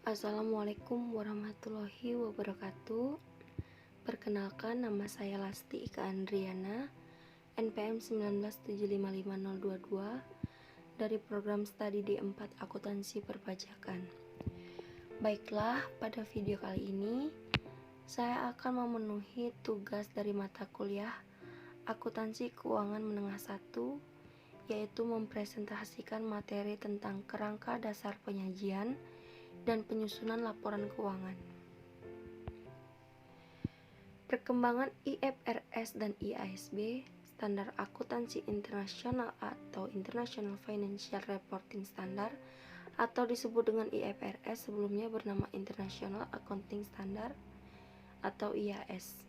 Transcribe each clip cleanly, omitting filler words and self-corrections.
Assalamualaikum warahmatullahi wabarakatuh. Perkenalkan, nama saya Lasti Ika Andriana, NPM 197555022 dari program studi D4 Akuntansi Perpajakan. Baiklah, pada video kali ini saya akan memenuhi tugas dari mata kuliah Akuntansi Keuangan Menengah 1, yaitu mempresentasikan materi tentang kerangka dasar penyajian dan penyusunan laporan keuangan. Perkembangan IFRS dan IASB, Standar Akuntansi Internasional atau International Financial Reporting Standard, atau disebut dengan IFRS, sebelumnya bernama International Accounting Standard atau IAS.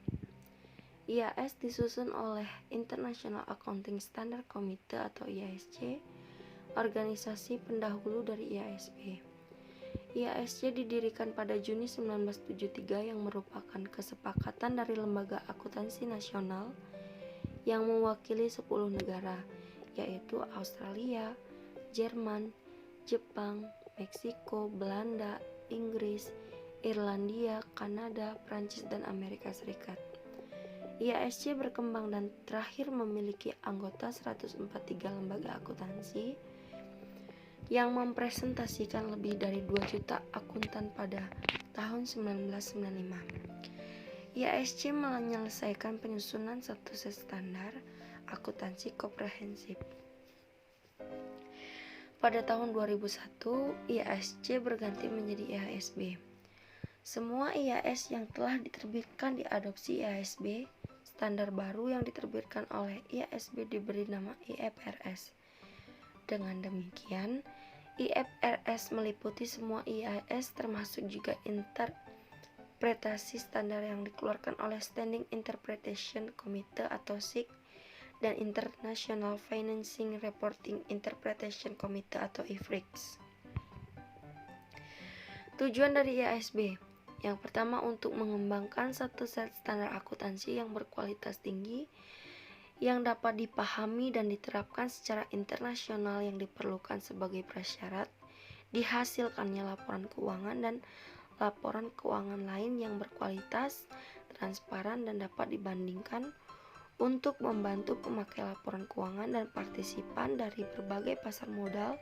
IAS disusun oleh International Accounting Standard Committee atau IASC, organisasi pendahulu dari IASB. IASC didirikan pada Juni 1973 yang merupakan kesepakatan dari lembaga akuntansi nasional yang mewakili 10 negara, yaitu Australia, Jerman, Jepang, Meksiko, Belanda, Inggris, Irlandia, Kanada, Prancis, dan Amerika Serikat. IASC berkembang dan terakhir memiliki anggota 143 lembaga akuntansi yang mempresentasikan lebih dari 2 juta akuntan pada tahun 1995. IASC menyelesaikan penyusunan satu set standar akuntansi komprehensif. Pada tahun 2001, IASC berganti menjadi IASB. Semua IAS yang telah diterbitkan diadopsi IASB. Standar baru yang diterbitkan oleh IASB diberi nama IFRS. Dengan demikian, IFRS meliputi semua IAS termasuk juga interpretasi standar yang dikeluarkan oleh Standing Interpretation Committee atau SIC dan International Financing Reporting Interpretation Committee atau IFRIX. Tujuan dari IASB yang pertama, untuk mengembangkan satu set standar akuntansi yang berkualitas tinggi yang dapat dipahami dan diterapkan secara internasional yang diperlukan sebagai prasyarat dihasilkannya laporan keuangan dan laporan keuangan lain yang berkualitas, transparan, dan dapat dibandingkan untuk membantu pemakai laporan keuangan dan partisipan dari berbagai pasar modal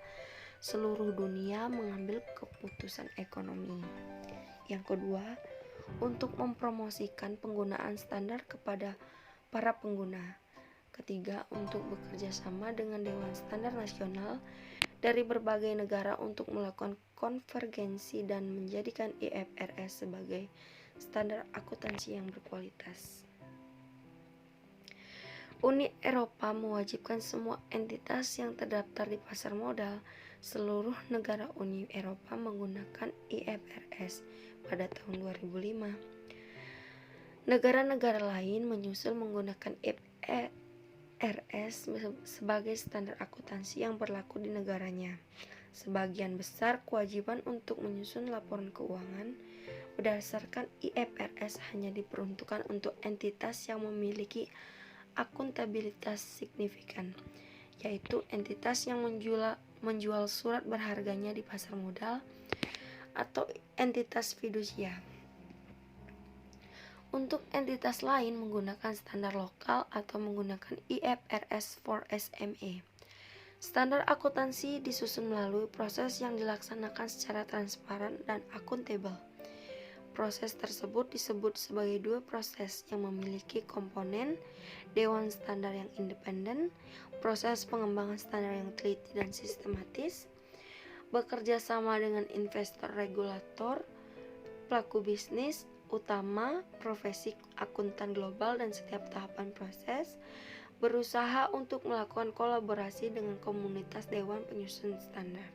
seluruh dunia mengambil keputusan ekonomi. Yang kedua, untuk mempromosikan penggunaan standar kepada para pengguna. Ketiga, untuk bekerja sama dengan Dewan Standar Nasional dari berbagai negara untuk melakukan konvergensi dan menjadikan IFRS sebagai standar akuntansi yang berkualitas. Uni Eropa mewajibkan semua entitas yang terdaftar di pasar modal seluruh negara Uni Eropa menggunakan IFRS pada tahun 2005. Negara-negara lain menyusul menggunakan IFRS sebagai standar akuntansi yang berlaku di negaranya. Sebagian besar kewajiban untuk menyusun laporan keuangan berdasarkan IFRS hanya diperuntukkan untuk entitas yang memiliki akuntabilitas signifikan, yaitu entitas yang menjual surat berharganya di pasar modal atau entitas fidusia. Untuk entitas lain menggunakan standar lokal atau menggunakan IFRS for SME. Standar akuntansi disusun melalui proses yang dilaksanakan secara transparan dan akuntabel. Proses tersebut disebut sebagai dua proses yang memiliki komponen Dewan Standar yang independen, proses pengembangan standar yang teliti dan sistematis, bekerja sama dengan investor regulator, pelaku bisnis utama, profesi akuntan global, dan setiap tahapan proses berusaha untuk melakukan kolaborasi dengan komunitas Dewan Penyusun Standar.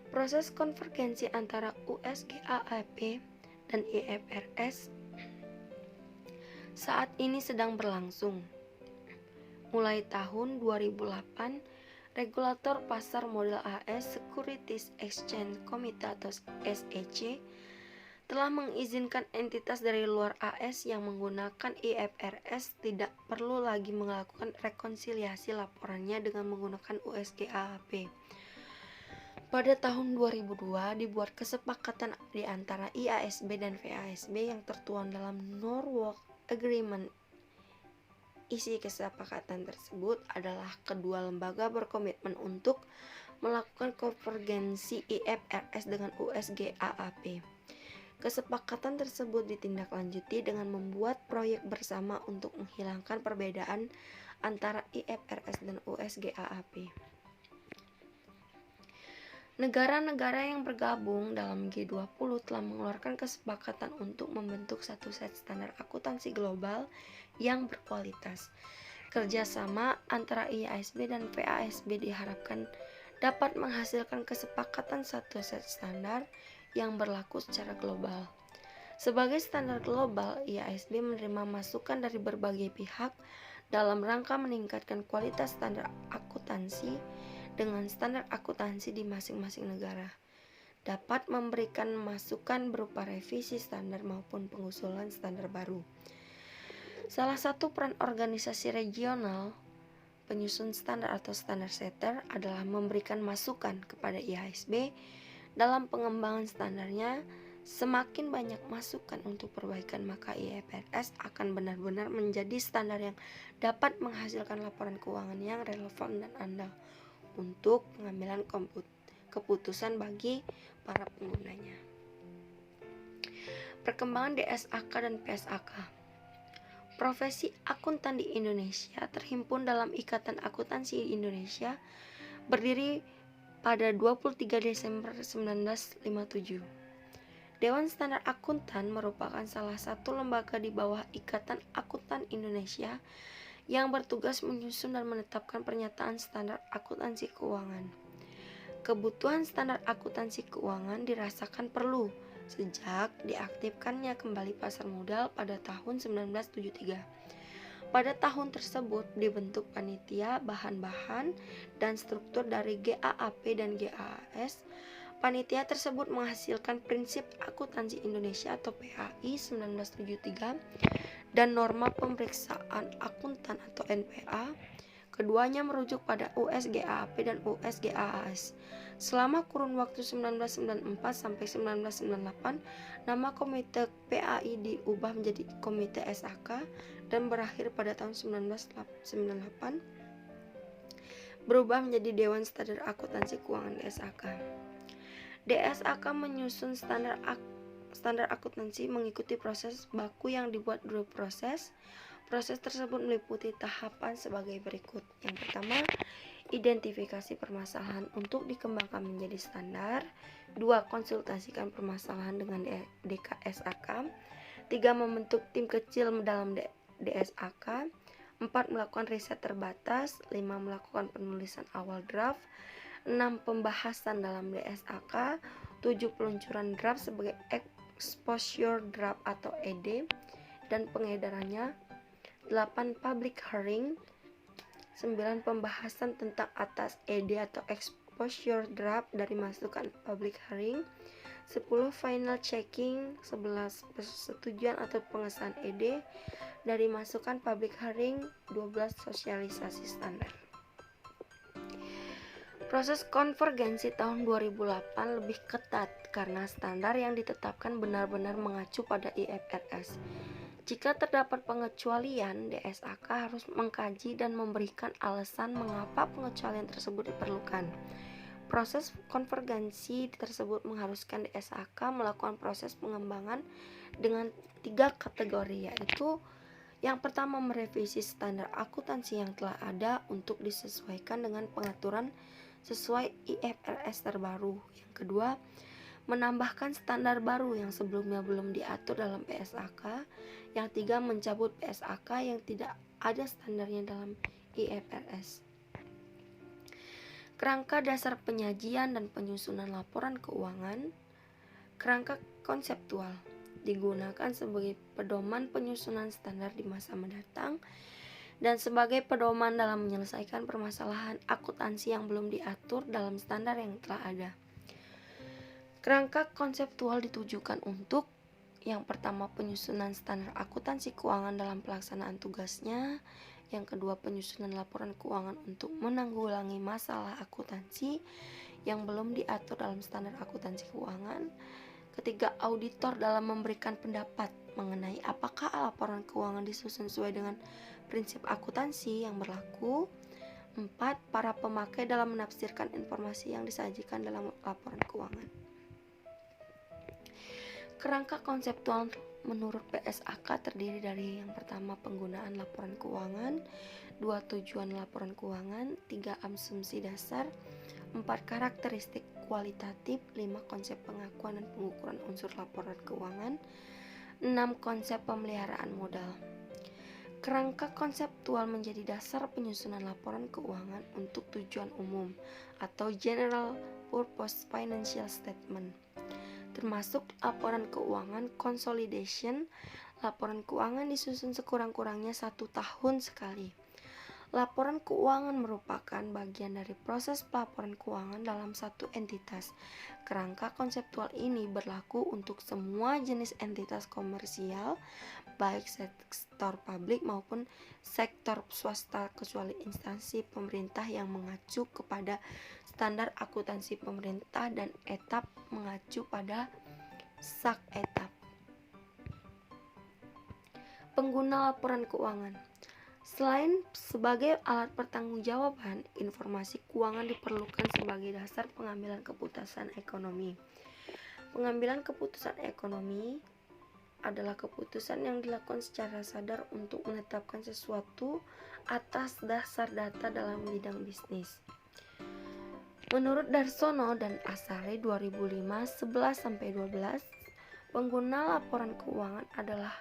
Proses konvergensi antara USGAAP dan IFRS saat ini sedang berlangsung. Mulai tahun 2008, regulator pasar modal AS Securities Exchange Committee atau SEC telah mengizinkan entitas dari luar AS yang menggunakan IFRS tidak perlu lagi melakukan rekonsiliasi laporannya dengan menggunakan USGAAP. Pada tahun 2002 dibuat kesepakatan di antara IASB dan VASB yang tertuang dalam Norwalk Agreement. Isi kesepakatan tersebut adalah kedua lembaga berkomitmen untuk melakukan konvergensi IFRS dengan USGAAP. Kesepakatan tersebut ditindaklanjuti dengan membuat proyek bersama untuk menghilangkan perbedaan antara IFRS dan USGAAP. Negara-negara yang bergabung dalam G20 telah mengeluarkan kesepakatan untuk membentuk satu set standar akuntansi global yang berkualitas. Kerjasama antara IASB dan VASB diharapkan dapat menghasilkan kesepakatan satu set standar yang berlaku secara global. Sebagai standar global, IASB menerima masukan dari berbagai pihak dalam rangka meningkatkan kualitas standar akuntansi dengan standar akuntansi di masing-masing negara. Dapat memberikan masukan berupa revisi standar maupun pengusulan standar baru. Salah satu peran organisasi regional penyusun standar atau standar setter adalah memberikan masukan kepada IASB dalam pengembangan standarnya. Semakin banyak masukan untuk perbaikan, maka IFRS akan benar-benar menjadi standar yang dapat menghasilkan laporan keuangan yang relevan dan andal untuk pengambilan keputusan bagi para penggunanya. Perkembangan DSAK dan PSAK. Profesi akuntan di Indonesia terhimpun dalam Ikatan Akuntansi Indonesia berdiri pada 23 Desember 1957. Dewan Standar Akuntan merupakan salah satu lembaga di bawah Ikatan Akuntan Indonesia yang bertugas menyusun dan menetapkan pernyataan standar akuntansi keuangan. Kebutuhan standar akuntansi keuangan dirasakan perlu sejak diaktifkannya kembali pasar modal pada tahun 1973. Pada tahun tersebut dibentuk panitia bahan-bahan dan struktur dari GAAP dan GAAS. Panitia tersebut menghasilkan Prinsip Akuntansi Indonesia atau PAI 1973 dan Norma Pemeriksaan Akuntan atau NPA. Keduanya merujuk pada USGAAP dan USGAAS. Selama kurun waktu 1994 sampai 1998, nama Komite PAI diubah menjadi Komite SAK dan berakhir pada tahun 1998 berubah menjadi Dewan Standar Akuntansi Keuangan DSAK. DSAK menyusun standar akuntansi mengikuti proses baku yang dibuat dua proses. Proses tersebut meliputi tahapan sebagai berikut. Yang pertama, identifikasi permasalahan untuk dikembangkan menjadi standar. 2. Konsultasikan permasalahan dengan DKSAK. 3. Membentuk tim kecil dalam DSAK. 4. Melakukan riset terbatas. 5. Melakukan penulisan awal draft. 6. Pembahasan dalam DSAK. 7. Peluncuran draft sebagai exposure draft atau ED dan pengedarannya. 8. Public hearing. 9. Pembahasan tentang atas ED atau exposure draft dari masukan public hearing. 10. Final checking. 11. Persetujuan atau pengesahan ED dari masukan public hearing. 12. Sosialisasi standar. Proses konvergensi tahun 2008 lebih ketat karena standar yang ditetapkan benar-benar mengacu pada IFRS. Jika terdapat pengecualian, DSAK harus mengkaji dan memberikan alasan mengapa pengecualian tersebut diperlukan. Proses konvergensi tersebut mengharuskan DSAK melakukan proses pengembangan dengan 3 kategori, yaitu yang pertama, merevisi standar akuntansi yang telah ada untuk disesuaikan dengan pengaturan sesuai IFRS terbaru. Yang kedua, menambahkan standar baru yang sebelumnya belum diatur dalam PSAK. Yang tiga, mencabut PSAK yang tidak ada standarnya dalam IFRS. Kerangka dasar penyajian dan penyusunan laporan keuangan. Kerangka konseptual digunakan sebagai pedoman penyusunan standar di masa mendatang dan sebagai pedoman dalam menyelesaikan permasalahan akuntansi yang belum diatur dalam standar yang telah ada. Kerangka konseptual ditujukan untuk yang pertama, penyusunan standar akuntansi keuangan dalam pelaksanaan tugasnya. Yang kedua, penyusunan laporan keuangan untuk menanggulangi masalah akuntansi. yang belum diatur dalam standar akuntansi keuangan. Ketiga, auditor dalam memberikan pendapat mengenai apakah laporan keuangan disusun sesuai dengan prinsip akuntansi yang berlaku. 4. Para pemakai dalam menafsirkan informasi yang disajikan dalam laporan keuangan. Kerangka konseptual menurut PSAK terdiri dari yang pertama penggunaan laporan keuangan, 2. Tujuan laporan keuangan, 3. Asumsi dasar, 4. Karakteristik kualitatif, 5. Konsep pengakuan dan pengukuran unsur laporan keuangan, 6. Konsep pemeliharaan modal. Kerangka konseptual menjadi dasar penyusunan laporan keuangan untuk tujuan umum atau General Purpose Financial Statement, termasuk laporan keuangan consolidation. Laporan keuangan disusun sekurang-kurangnya 1 tahun sekali. Laporan keuangan merupakan bagian dari proses pelaporan keuangan dalam satu entitas. Kerangka konseptual ini berlaku untuk semua jenis entitas komersial, baik sektor publik maupun sektor swasta, kecuali instansi pemerintah yang mengacu kepada standar akuntansi pemerintah dan etap mengacu pada SAK etap. Pengguna laporan keuangan. Selain sebagai alat pertanggungjawaban, informasi keuangan diperlukan sebagai dasar pengambilan keputusan ekonomi. Pengambilan keputusan ekonomi adalah keputusan yang dilakukan secara sadar untuk menetapkan sesuatu atas dasar data dalam bidang bisnis. Menurut Darsono dan Asari 2005 11-12, pengguna laporan keuangan adalah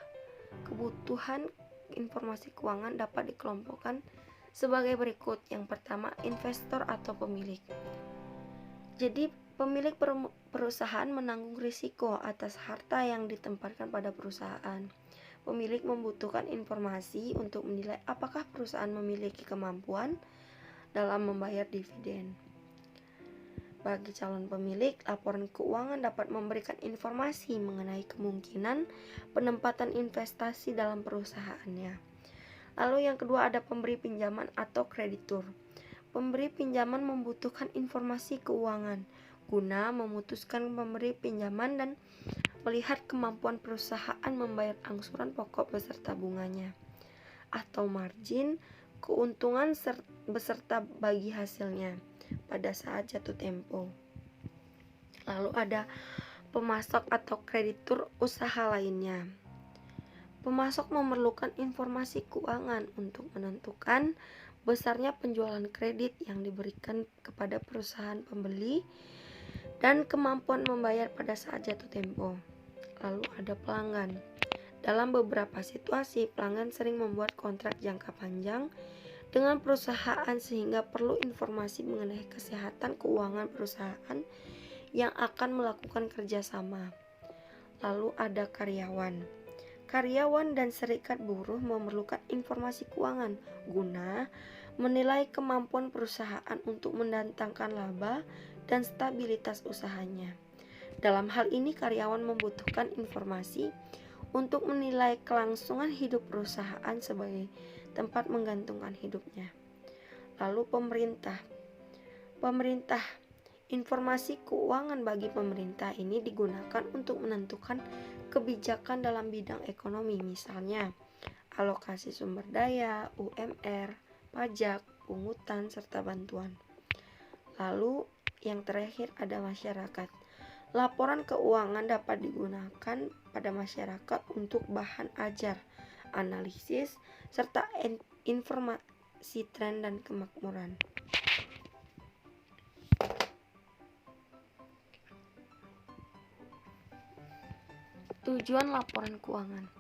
kebutuhan informasi keuangan dapat dikelompokkan sebagai berikut. Yang pertama, investor atau pemilik. Jadi, pemilik perusahaan menanggung risiko atas harta yang ditempatkan pada perusahaan. Pemilik membutuhkan informasi untuk menilai apakah perusahaan memiliki kemampuan dalam membayar dividen. Bagi calon pemilik, laporan keuangan dapat memberikan informasi mengenai kemungkinan penempatan investasi dalam perusahaannya. Lalu yang kedua ada pemberi pinjaman atau kreditur. Pemberi pinjaman membutuhkan informasi keuangan guna memutuskan pemberi pinjaman dan melihat kemampuan perusahaan membayar angsuran pokok beserta bunganya atau margin, keuntungan beserta bagi hasilnya pada saat jatuh tempo. Lalu ada pemasok atau kreditur usaha lainnya. Pemasok memerlukan informasi keuangan untuk menentukan besarnya penjualan kredit yang diberikan kepada perusahaan pembeli dan kemampuan membayar pada saat jatuh tempo. Lalu ada pelanggan. Dalam beberapa situasi, pelanggan sering membuat kontrak jangka panjang dengan perusahaan sehingga perlu informasi mengenai kesehatan keuangan perusahaan yang akan melakukan kerjasama. Lalu ada karyawan. Karyawan dan serikat buruh memerlukan informasi keuangan guna menilai kemampuan perusahaan untuk mendatangkan laba dan stabilitas usahanya. Dalam hal ini, karyawan membutuhkan informasi untuk menilai kelangsungan hidup perusahaan sebagai tempat menggantungkan hidupnya. Lalu pemerintah. Informasi keuangan bagi pemerintah ini digunakan untuk menentukan kebijakan dalam bidang ekonomi, misalnya alokasi sumber daya, UMR, pajak, pungutan, serta bantuan. Lalu yang terakhir ada masyarakat. Laporan keuangan dapat digunakan pada masyarakat untuk bahan ajar, analisis, serta informasi tren dan kemakmuran. Tujuan laporan keuangan.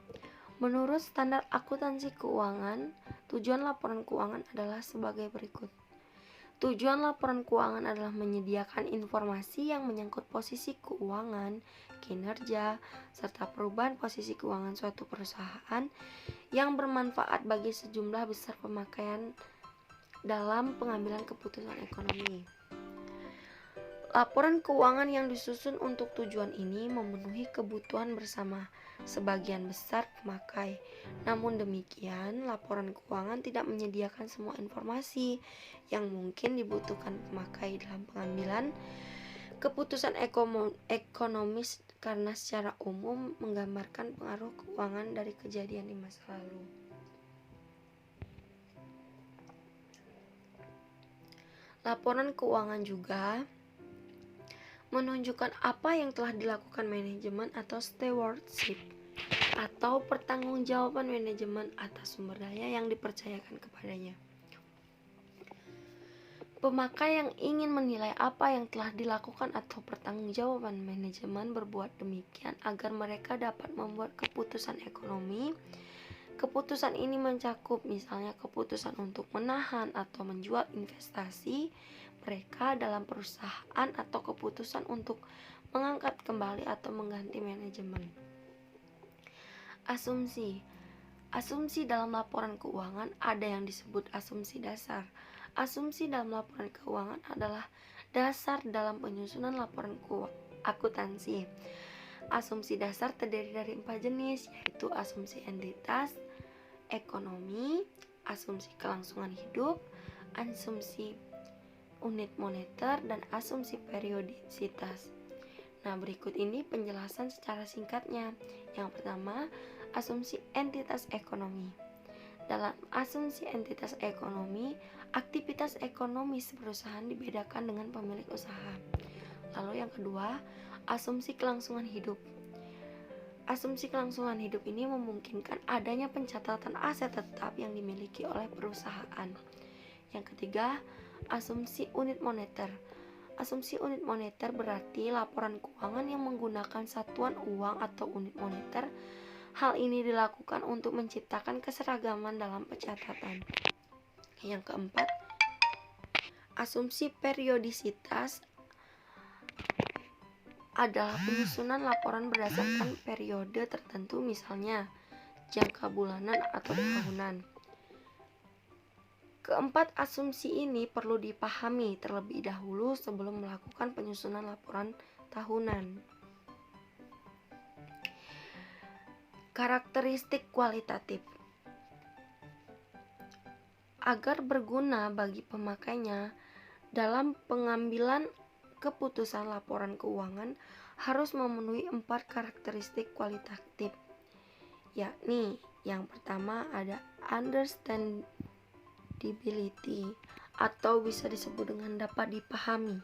Menurut standar akuntansi keuangan, tujuan laporan keuangan adalah sebagai berikut. Tujuan laporan keuangan adalah menyediakan informasi yang menyangkut posisi keuangan, kinerja, serta perubahan posisi keuangan suatu perusahaan yang bermanfaat bagi sejumlah besar pemakaian dalam pengambilan keputusan ekonomi. Laporan keuangan yang disusun untuk tujuan ini memenuhi kebutuhan bersama sebagian besar pemakai. Namun demikian, laporan keuangan tidak menyediakan semua informasi yang mungkin dibutuhkan pemakai dalam pengambilan keputusan ekonomis karena secara umum menggambarkan pengaruh keuangan dari kejadian di masa lalu. Laporan keuangan juga menunjukkan apa yang telah dilakukan manajemen atau stewardship atau pertanggungjawaban manajemen atas sumber daya yang dipercayakan kepadanya. Pemakai yang ingin menilai apa yang telah dilakukan atau pertanggungjawaban manajemen berbuat demikian agar mereka dapat membuat keputusan ekonomi. Keputusan ini mencakup misalnya keputusan untuk menahan atau menjual investasi mereka dalam perusahaan atau keputusan untuk mengangkat kembali atau mengganti manajemen. Asumsi dalam laporan keuangan ada yang disebut asumsi dasar. Asumsi dalam laporan keuangan adalah dasar dalam penyusunan laporan akuntansi. Asumsi dasar terdiri dari 4 jenis, yaitu asumsi entitas ekonomi, asumsi kelangsungan hidup, asumsi unit moneter, dan asumsi periodisitas. Nah, berikut ini penjelasan secara singkatnya. Yang pertama, asumsi entitas ekonomi. Dalam asumsi entitas ekonomi, aktivitas ekonomi perusahaan dibedakan dengan pemilik usaha. Lalu yang kedua, asumsi kelangsungan hidup. Asumsi kelangsungan hidup ini memungkinkan adanya pencatatan aset tetap yang dimiliki oleh perusahaan. Yang ketiga, asumsi unit moneter. Asumsi unit moneter berarti laporan keuangan yang menggunakan satuan uang atau unit moneter. Hal ini dilakukan untuk menciptakan keseragaman dalam pencatatan. Yang keempat, asumsi periodisitas adalah penyusunan laporan berdasarkan periode tertentu, misalnya jangka bulanan atau tahunan. Keempat, asumsi ini perlu dipahami terlebih dahulu sebelum melakukan penyusunan laporan tahunan. Karakteristik kualitatif. Agar berguna bagi pemakainya dalam pengambilan keputusan, laporan keuangan harus memenuhi 4 karakteristik kualitatif, yakni yang pertama ada understandability atau bisa disebut dengan dapat dipahami.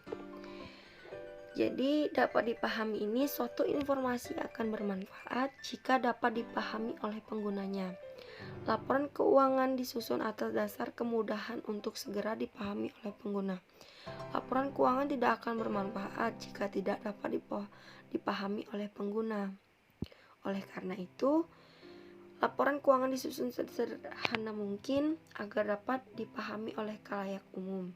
Jadi dapat dipahami ini suatu informasi akan bermanfaat jika dapat dipahami oleh penggunanya. Laporan keuangan disusun atas dasar kemudahan untuk segera dipahami oleh pengguna. Laporan keuangan tidak akan bermanfaat jika tidak dapat dipahami oleh pengguna. Oleh karena itu, laporan keuangan disusun sederhana mungkin agar dapat dipahami oleh khalayak umum.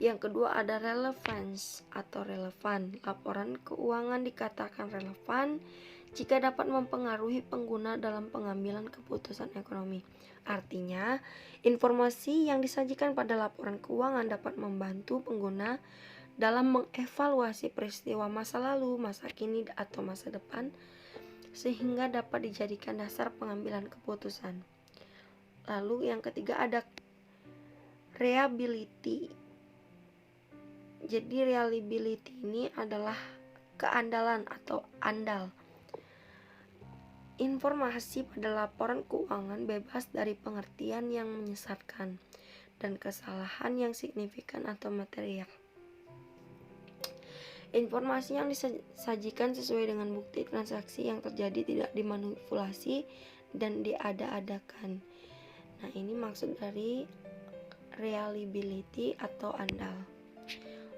Yang kedua ada relevance atau relevan. Laporan keuangan dikatakan relevan jika dapat mempengaruhi pengguna dalam pengambilan keputusan ekonomi. Artinya, informasi yang disajikan pada laporan keuangan dapat membantu pengguna dalam mengevaluasi peristiwa masa lalu, masa kini, atau masa depan, sehingga dapat dijadikan dasar pengambilan keputusan. Lalu yang ketiga ada reliability. Jadi reliability ini adalah keandalan atau andal. Informasi pada laporan keuangan bebas dari pengertian yang menyesatkan dan kesalahan yang signifikan atau material. Informasi yang disajikan sesuai dengan bukti transaksi yang terjadi, tidak dimanipulasi dan diada-adakan. Nah, ini maksud dari reliability atau andal.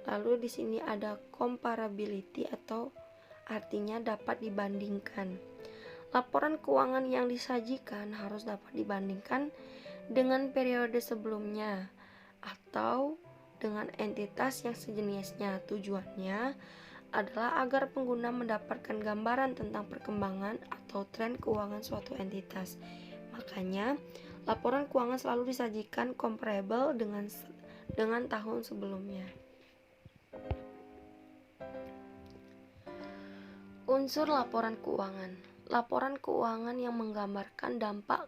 Lalu di sini ada comparability atau artinya dapat dibandingkan. Laporan keuangan yang disajikan harus dapat dibandingkan dengan periode sebelumnya atau dengan entitas yang sejenisnya. Tujuannya adalah agar pengguna mendapatkan gambaran tentang perkembangan atau tren keuangan suatu entitas. Makanya, laporan keuangan selalu disajikan comparable dengan dengan tahun sebelumnya. Unsur laporan keuangan. Laporan keuangan yang menggambarkan dampak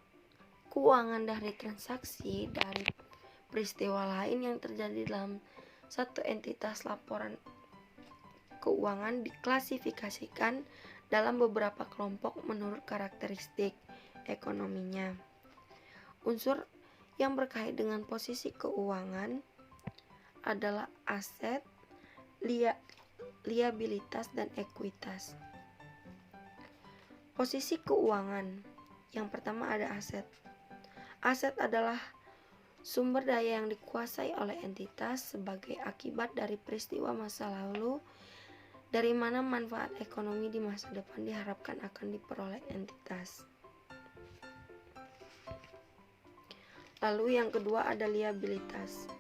keuangan dari transaksi dari peristiwa lain yang terjadi dalam satu entitas. Laporan keuangan diklasifikasikan dalam beberapa kelompok menurut karakteristik ekonominya. Unsur yang berkait dengan posisi keuangan adalah aset, liabilitas, dan ekuitas. Posisi keuangan. Yang pertama ada aset. Aset adalah sumber daya yang dikuasai oleh entitas sebagai akibat dari peristiwa masa lalu, dari mana manfaat ekonomi di masa depan diharapkan akan diperoleh entitas. Lalu yang kedua ada liabilitas.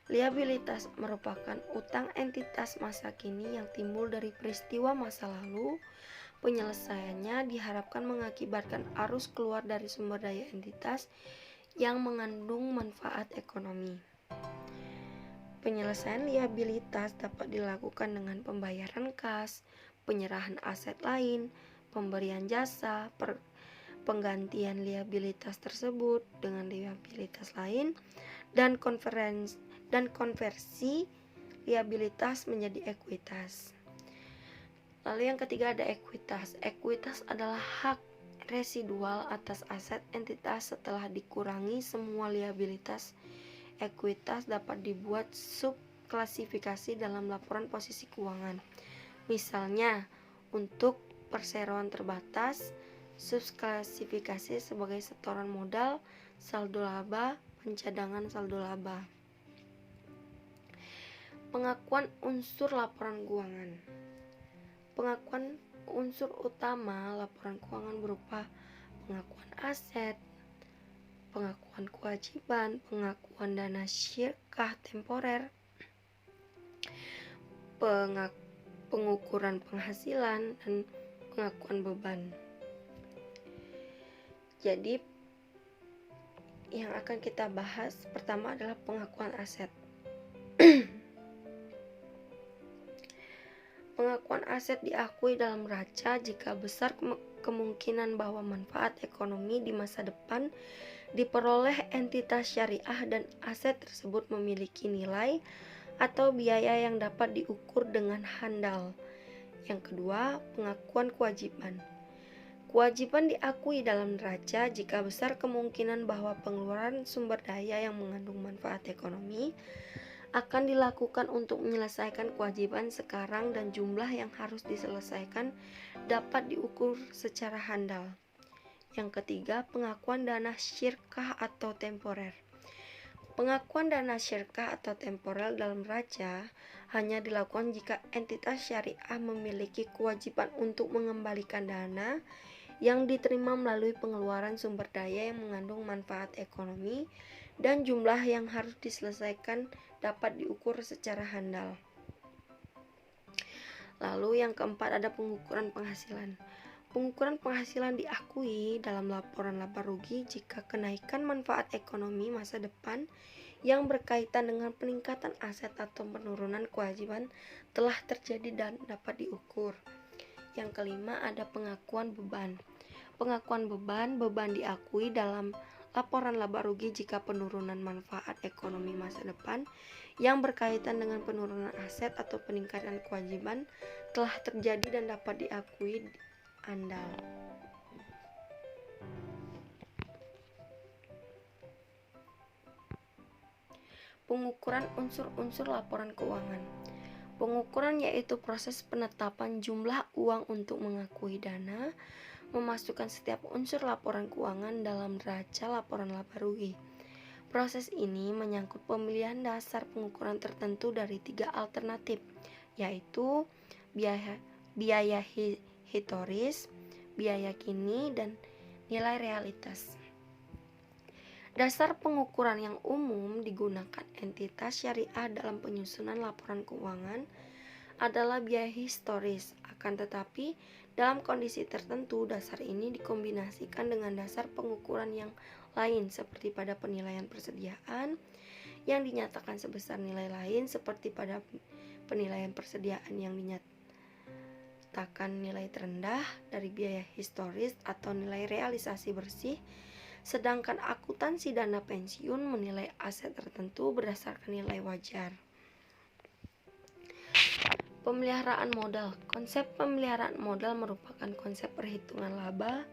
Liabilitas merupakan utang entitas masa kini yang timbul dari peristiwa masa lalu. Penyelesaiannya diharapkan mengakibatkan arus keluar dari sumber daya entitas yang mengandung manfaat ekonomi. Penyelesaian liabilitas dapat dilakukan dengan pembayaran kas, penyerahan aset lain, pemberian jasa, penggantian liabilitas tersebut dengan liabilitas lain, dan konversi liabilitas menjadi ekuitas. Lalu yang ketiga ada ekuitas. Ekuitas adalah hak residual atas aset entitas setelah dikurangi semua liabilitas. Ekuitas dapat dibuat subklasifikasi dalam laporan posisi keuangan. Misalnya, untuk perseroan terbatas, subklasifikasi sebagai setoran modal, saldo laba, pencadangan saldo laba. Pengakuan unsur laporan keuangan. Pengakuan unsur utama laporan keuangan berupa pengakuan aset, pengakuan kewajiban, pengakuan dana syirkah temporer, pengukuran penghasilan, dan pengakuan beban. Jadi yang akan kita bahas pertama adalah pengakuan aset. Pengakuan aset diakui dalam neraca jika besar kemungkinan bahwa manfaat ekonomi di masa depan diperoleh entitas syariah dan aset tersebut memiliki nilai atau biaya yang dapat diukur dengan handal. Yang kedua, pengakuan kewajiban. Kewajiban diakui dalam neraca jika besar kemungkinan bahwa pengeluaran sumber daya yang mengandung manfaat ekonomi akan dilakukan untuk menyelesaikan kewajiban sekarang dan jumlah yang harus diselesaikan dapat diukur secara handal. Yang ketiga, pengakuan dana syirkah atau temporer. Pengakuan dana syirkah atau temporer dalam neraca hanya dilakukan jika entitas syariah memiliki kewajiban untuk mengembalikan dana yang diterima melalui pengeluaran sumber daya yang mengandung manfaat ekonomi dan jumlah yang harus diselesaikan dapat diukur secara handal. Lalu yang keempat ada pengukuran penghasilan. Pengukuran penghasilan diakui dalam laporan laba rugi jika kenaikan manfaat ekonomi masa depan yang berkaitan dengan peningkatan aset atau penurunan kewajiban telah terjadi dan dapat diukur. Yang kelima ada pengakuan beban. Pengakuan beban diakui dalam laporan laba rugi jika penurunan manfaat ekonomi masa depan yang berkaitan dengan penurunan aset atau peningkatan kewajiban telah terjadi dan dapat diakui andal. Pengukuran unsur-unsur laporan keuangan. Pengukuran yaitu proses penetapan jumlah uang untuk mengakui dana, memasukkan setiap unsur laporan keuangan dalam neraca laporan laba rugi. Proses ini menyangkut pemilihan dasar pengukuran tertentu dari 3 alternatif, yaitu biaya historis, biaya kini, dan nilai realitas. Dasar pengukuran yang umum digunakan entitas syariah dalam penyusunan laporan keuangan adalah biaya historis. Akan tetapi, dalam kondisi tertentu, dasar ini dikombinasikan dengan dasar pengukuran yang lain seperti pada penilaian persediaan yang dinyatakan sebesar nilai lain seperti pada penilaian persediaan yang dinyatakan nilai terendah dari biaya historis atau nilai realisasi bersih, sedangkan akuntansi dana pensiun menilai aset tertentu berdasarkan nilai wajar. Pemeliharaan modal. Konsep pemeliharaan modal merupakan konsep perhitungan laba.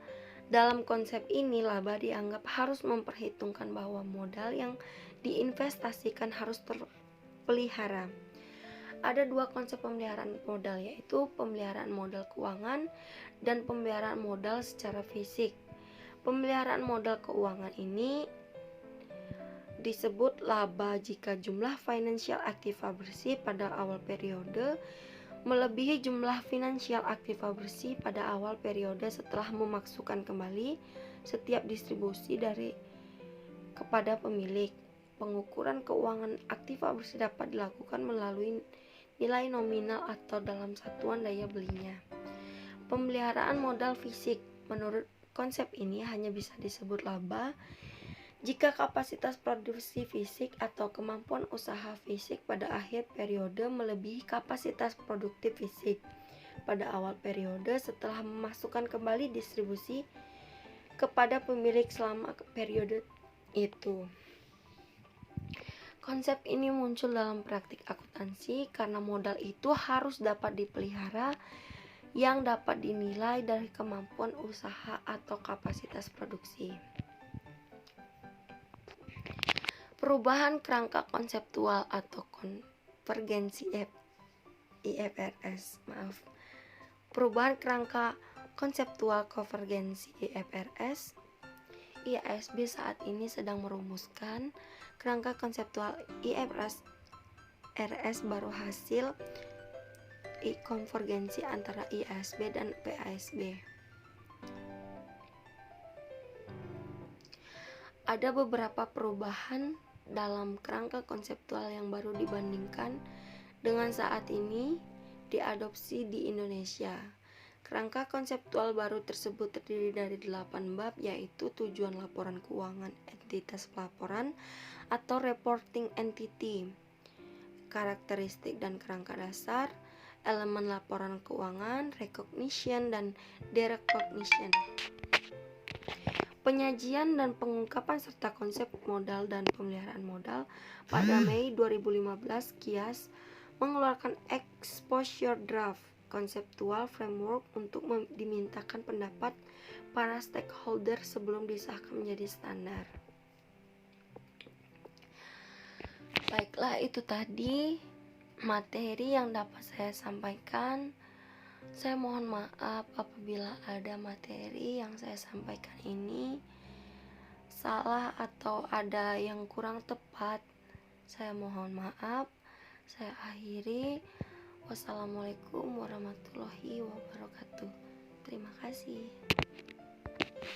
Dalam konsep ini, laba dianggap harus memperhitungkan bahwa modal yang diinvestasikan harus terpelihara. Ada dua konsep pemeliharaan modal, yaitu pemeliharaan modal keuangan dan pemeliharaan modal secara fisik. Pemeliharaan modal keuangan ini disebut laba jika jumlah financial aktiva bersih pada awal periode melebihi jumlah finansial aktiva bersih pada awal periode setelah memasukkan kembali setiap distribusi dari kepada pemilik. Pengukuran keuangan aktiva bersih dapat dilakukan melalui nilai nominal atau dalam satuan daya belinya. Pemeliharaan modal fisik. Menurut konsep ini hanya bisa disebut laba jika kapasitas produksi fisik atau kemampuan usaha fisik pada akhir periode melebihi kapasitas produktif fisik pada awal periode setelah memasukkan kembali distribusi kepada pemilik selama periode itu. Konsep ini muncul dalam praktik akuntansi karena modal itu harus dapat dipelihara yang dapat dinilai dari kemampuan usaha atau kapasitas produksi. Perubahan kerangka konseptual atau konvergensi IFRS. Perubahan kerangka konseptual konvergensi IFRS. IASB saat ini sedang merumuskan kerangka konseptual IFRS baru hasil konvergensi antara IASB dan PASB. Ada beberapa perubahan dalam kerangka konseptual yang baru dibandingkan dengan saat ini diadopsi di Indonesia. Kerangka konseptual baru tersebut terdiri dari 8 bab, yaitu tujuan laporan keuangan entitas pelaporan atau reporting entity, karakteristik dan kerangka dasar, elemen laporan keuangan, recognition dan derecognition, penyajian dan pengungkapan serta konsep modal dan pemeliharaan modal. Pada Mei 2015, Kias mengeluarkan exposure draft conceptual framework untuk dimintakan pendapat para stakeholder sebelum disahkan menjadi standar. Baiklah, itu tadi materi yang dapat saya sampaikan. Saya mohon maaf apabila ada materi yang saya sampaikan ini salah atau ada yang kurang tepat. Saya mohon maaf. Saya akhiri. Wassalamualaikum warahmatullahi wabarakatuh. Terima kasih.